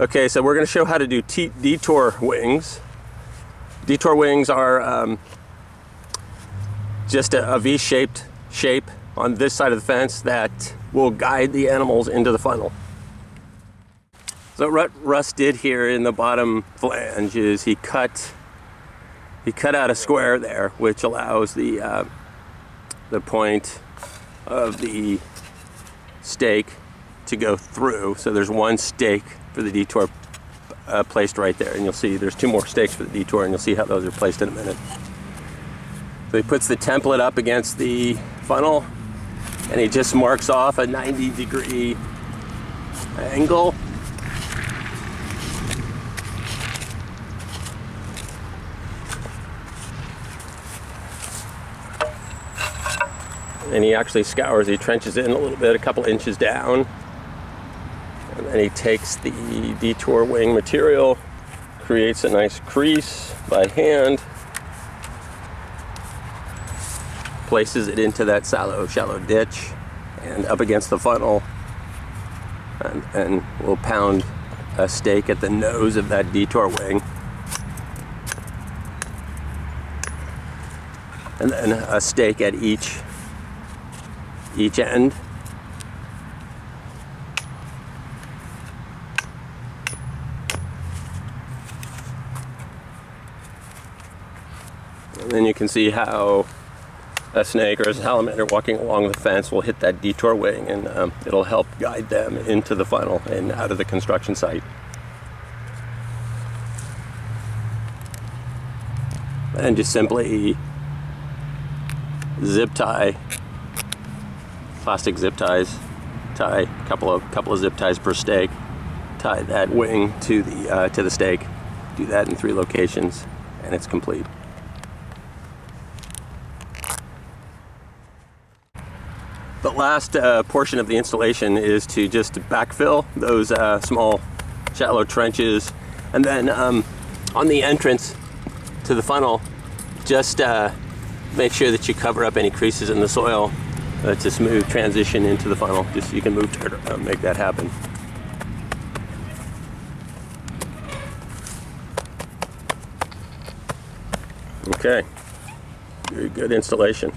Okay, so we're going to show how to do detour wings. Detour wings are just a V-shaped shape on this side of the fence that will guide the animals into the funnel. So what Russ did here in the bottom flange is he cut out a square there, which allows the point of the stake to go through. So there's one stake for the detour placed right there, and you'll see there's two more stakes for the detour, and you'll see how those are placed in a minute. So he puts the template up against the funnel, and he just marks off a 90-degree angle. And he actually scours, he trenches in a little bit, a couple inches down. And then he takes the detour wing material, creates a nice crease by hand, places it into that shallow ditch and up against the funnel, and we'll pound a stake at the nose of that detour wing. And then a stake at each end. And then you can see how a snake or a salamander walking along the fence will hit that detour wing, and it'll help guide them into the funnel and out of the construction site. And just simply zip tie, plastic zip ties, tie a couple of zip ties per stake, tie that wing to the stake. Do that in 3 locations, and it's complete. The last portion of the installation is to just backfill those small shallow trenches, and then on the entrance to the funnel, just make sure that you cover up any creases in the soil. It's a smooth transition into the funnel. Just you can move to make that happen. Okay, very good installation.